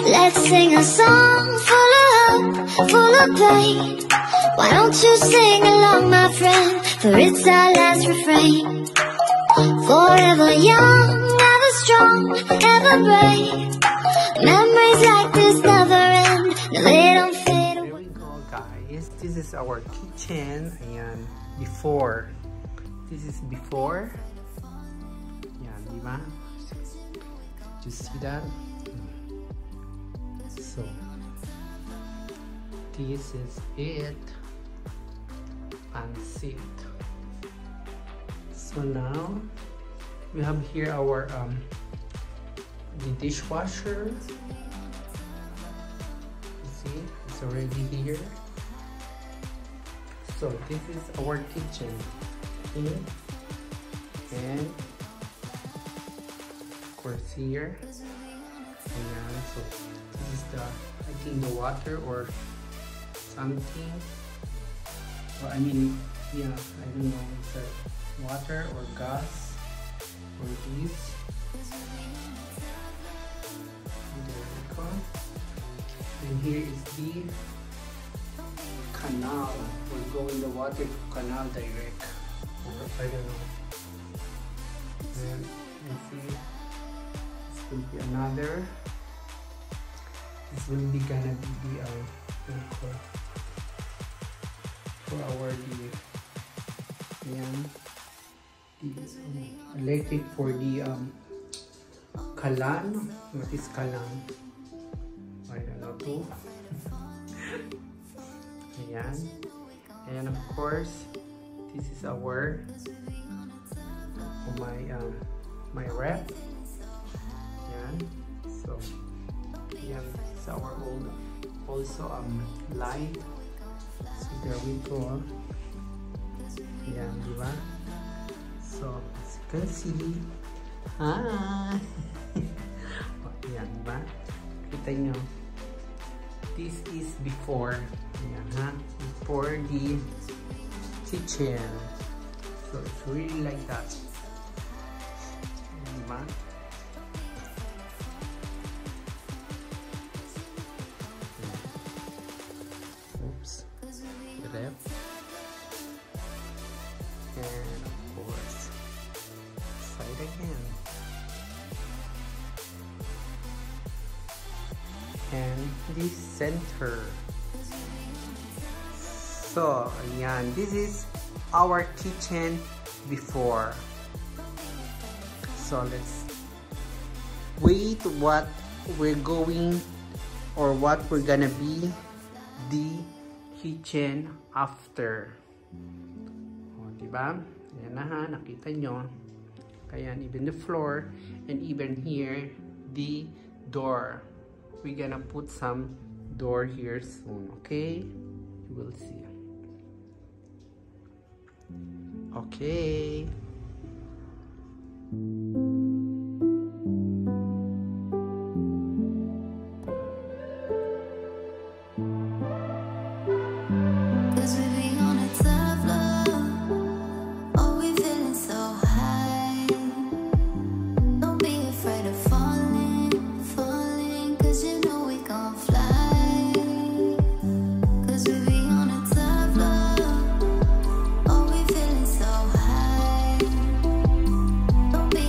Let's sing a song full of hope, full of pain. Why don't you sing along, my friend? For it's our last refrain. Forever young, ever strong, ever brave. Memories like this never end. No, they don't fade away. There we go, guys. This is our kitchen. Ayan, before. This is before. Ayan, di ba? Do you see that? So, this is it. Pansit. So now, we have here our the dishwasher. You see, it's already here. So this is our kitchen. Okay. And of course here. Ayan, so this is the, I think, the water or something. Or I mean, yeah, I don't know, it's a water or gas or this. There we go. And here is the canal. We're going the water to canal direct. Or I don't know. And you see, this will be another. This will be gonna be the for our the electric for the kalan. What is kalan? I don't know too. Ayan. And of course, this is our my rep. Ayan. So ayan, this is our old also light. So there we go. Ayan, di ba? So as you can see, ayan, di ba? Kita nyo, this is before. Ayan, ha? Before the kitchen. So it's really like that. Di ba? Oops. Rep. And of course, side again. And this center. So, ayan, this is our kitchen before. So let's wait what we're going or what we're gonna be the kitchen after. O, diba? Ayan na ha, nakita nyo. Ayan, even the floor and even here, the door. We're gonna put some door here soon, okay? You will see. Okay. Don't be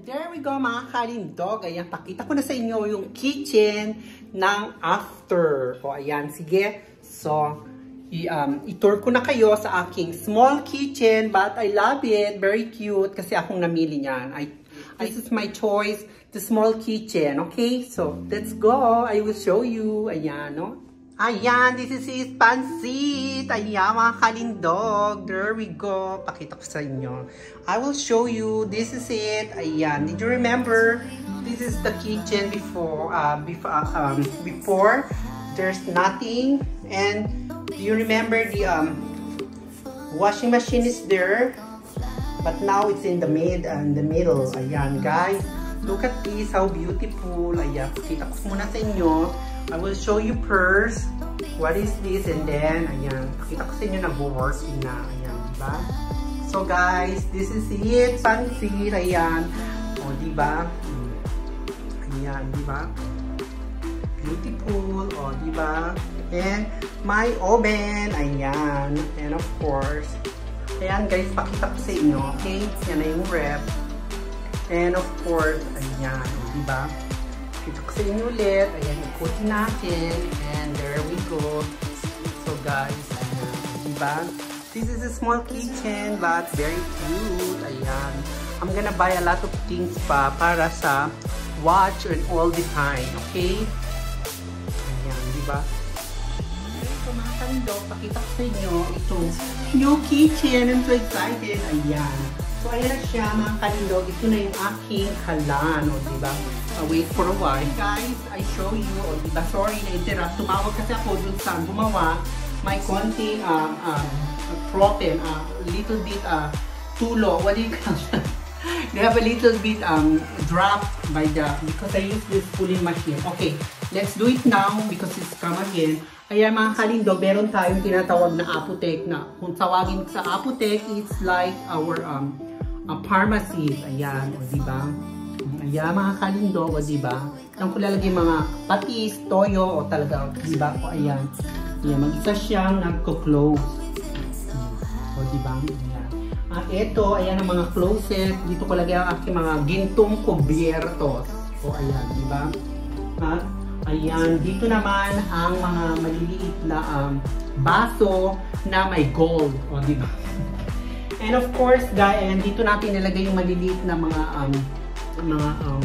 There we go mga kalindog. Ayan, pakita ko na sa inyo yung kitchen ng after. O ayan, sige. So, i-tour ko na kayo sa aking small kitchen. But I love it. Very cute. Kasi akong namili niyan. This is my choice. The small kitchen. Okay? So, let's go. I will show you. Ayan, no? Ayan, this is his pansit. Ayan, mga kalindog. There we go. Pakita ko sa inyo. I will show you. This is it. Ayan. Did you remember? This is the kitchen before. Before, there's nothing. And do you remember the washing machine is there? But now it's in the middle. Ayan, guys. Look at this. How beautiful. Ayan. Pakita ko muna sa inyo. I will show you first what is this, and then ayan, pakita ko sa inyo nag-work na, ayan, diba? So guys, this is it, pansit, ayan, o diba? Ayan, diba? Beautiful, o diba? And my oven, ayan, and of course, ayan guys, pakita ko sa inyo, okay? Yan na yung ref, and of course, ayan, o diba? Ito ko sa inyo ulit. Ayan, ikutin natin. And there we go. So guys, ayan. Diba? This is a small kitchen but very cute. Ayan. I'm gonna buy a lot of things pa para sa watch and all the time. Okay? Ayan, diba? So mga kalindog, pakita ko sa inyo itong new kitchen. I'm so excited. Ayan. So ayan na siya mga kalindog. Ito na yung aking kalan. O diba? Wait for a while. Guys, I show you. O diba? Sorry na-interrupt. Tumawag kasi ako dun sa gumawa. May konting problem. Little bit tulo. What do you call that? They have a little bit drop by because I use this pulling machine. Okay, let's do it now because it's come again. Ayan mga kalindog, meron tayong tinatawag na apotek na kung tawagin sa apotek, it's like our pharmacy. Ayan, o diba? Ayan mga kalindog, o diba? Ang kulalagay mga patis, toyo, o talaga, diba? O ayan. Ayan, mag-isa siyang nagko-close. O diba? Ayan. At ito, ayan ang mga closet. Dito ko lagay ang aking mga gintong kubiertos. O ayan, diba? At ayan, dito naman ang mga maliliit na baso na may gold. O diba? And of course, guys, ayan, dito natin nilagay yung maliliit na mga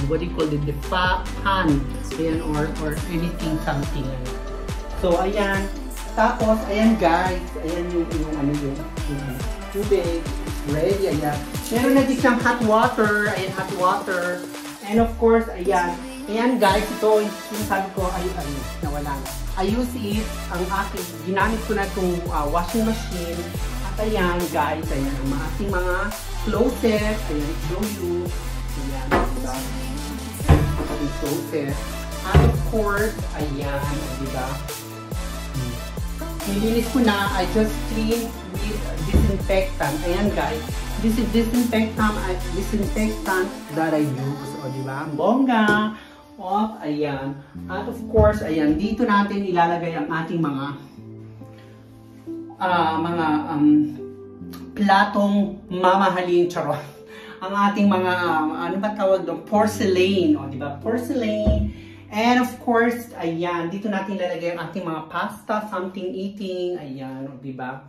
what do you call it, the pan, ayan, or anything, something. So, ayan. Tapos, ayan guys, ayan yung tubig, ready, ayan. Meron na din siyang hot water, ayan, hot water. And of course, ayan. Ayan guys, ito, yung sabi ko, ay, nawala na. I use it, ang aking, ginamit ko na itong washing machine. At ayan guys, ayan, ang ating mga closet, ayan, show you. Ayan, diba? Ating closet. And of course, ayan, diba? Nilinis ko na, I just clean with disinfectant. Ayan guys, this is disinfectant that I use. O diba? Bongga! Of, ayan. At of course, ayan, dito natin ilalagay ang ating mga platong mamahaling charot. Ang ating mga, ano ba tawag doon? Porcelain. O, diba? Porcelain. And of course, ayan, dito natin ilalagay ang ating mga pasta, something eating. Ayan, o, diba?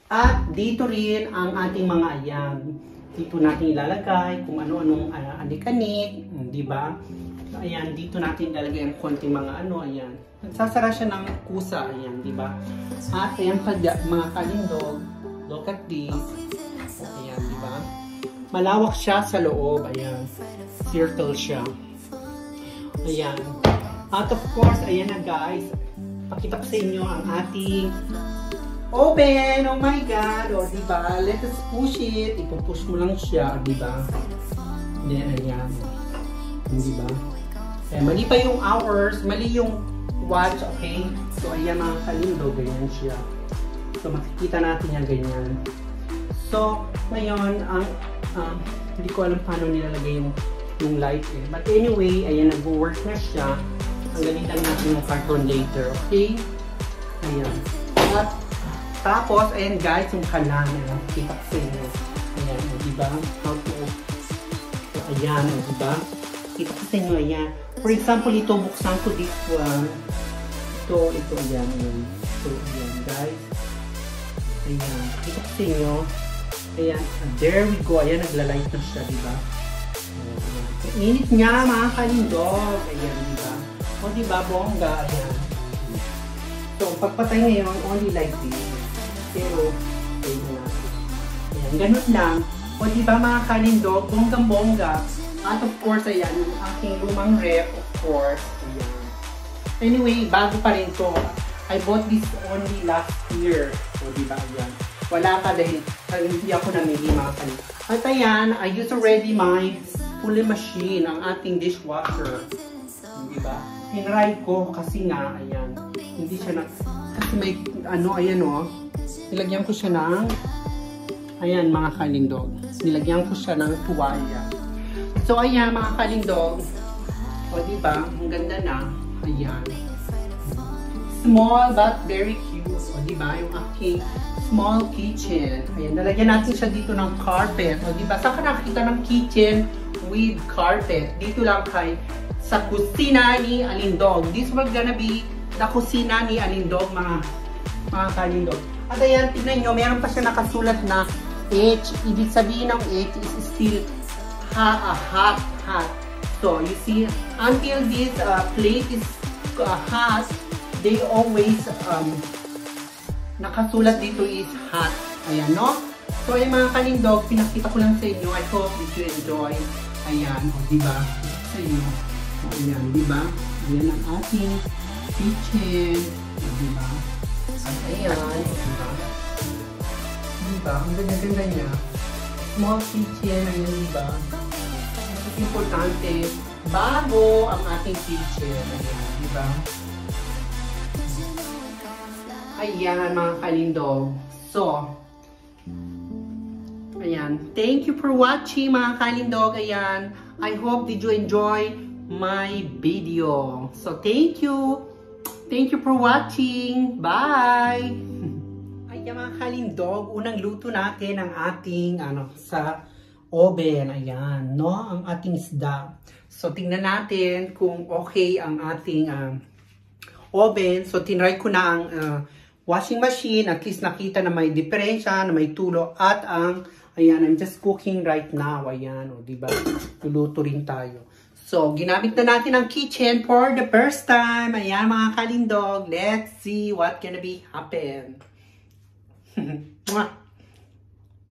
At dito rin ang ating mga, ayan, dito natin ilalagay kung ano-anong anik-anik. Diba? Ayan, dito natin ilalagay ang konting mga ano, ayan. Nagsasara siya ng kusa, ayan, diba? At ayan pa, mga kalindog. Look at this. O, ayan, diba? Malawak siya sa loob. Ayan. Circle siya. Ayan. At of course, ayan na guys. Pakita ko sa inyo ang ating oven. Oh my God. O, diba? Let us push it. Ipupush mo lang siya. Diba? Then, ayan. Diba? Ayan. Mali pa yung hours. Mali yung watch. Okay? So, ayan mga kalindog. Ganyan siya. So, makikita natin yan ganyan. So, ngayon, ang hindi ko alam paano nilalagay yung light eh. But anyway, ayan, nag-work na siya. Tanggalin lang natin yung carton later, okay? Ayan. At tapos, ayan guys, yung kalan. Ayan, kita ko sa inyo. Ayan, diba? How to ayan, diba? Kita ko sa inyo, ayan. For example, ito, buksan ko this one. Ito, ayan, ayan. So, ayan, guys. Ayan, kita ko sa inyo. Ayan, there we go. Ayan, nagla-light na siya, diba? Ayan. Ang init niya, mga kalindog. Ayan, diba? O, diba, bongga, ayan. So, pagpatay ngayon, only like this. Pero, ayan, ayan, ganun lang. O, diba, mga kalindog, bonggang-bongga. At of course, ayan, yung aking lumang rep, of course. Ayan. Anyway, bago pa rin to. I bought this only last year. O, diba, ayan. Wala ka dahil hindi ako namili, mga kalindog. At ayan, I used already my fully machine, ang ating dishwasher. Diba? Tinry ko kasi nga, ayan, hindi siya na, kasi may, ano, ayan o, nilagyan ko siya ng, ayan, mga kalindog. Nilagyan ko siya ng tuwalya. So, ayan, mga kalindog. O, diba? Ang ganda na. Ayan. Small but very cute. O, diba? Yung aking small kitchen. Ayan, nalagyan natin siya dito ng carpet. O, diba? Saan ka nakita ng kitchen with carpet? Dito lang kay sa kusina ni Alindog. This will gonna be the kusina ni Alindog, mga kalindog. At ayan, tignan nyo, meron pa siya nakasulat na H. Ibig sabihin ng H is still hot. So, you see, until this plate is hot, they always, nakasulat dito is hot. Ayan, no? So, ay mga kalindog, pinakita ko lang sa inyo. I hope that you enjoy. Ayan, o, diba? Sa inyo. Ayan, diba? Ayan ang ating kitchen. Diba? At ayan, diba? Diba? Ang ganda-ganda niya. Small kitchen, ayan, diba? Mas importante, bago ang ating kitchen. Ayan, diba? Ayan, mga kalindog. So, ayan. Thank you for watching, mga kalindog. Ayan. I hope that you enjoy my video. So, thank you. Thank you for watching. Bye! Ayan, mga kalindog. Unang luto natin ang ating, sa oven. Ayan, no? Ang ating isda. So, tingnan natin kung okay ang ating oven. So, tinry ko na ang washing machine. At least nakita na may diferensya, na may tulo. At ang, ayan, I'm just cooking right now. Ayan, o, diba? Luluto rin tayo. So, ginamit na natin ang kitchen for the first time. Ayan, mga kalindog. Let's see what gonna be happen. Mwah!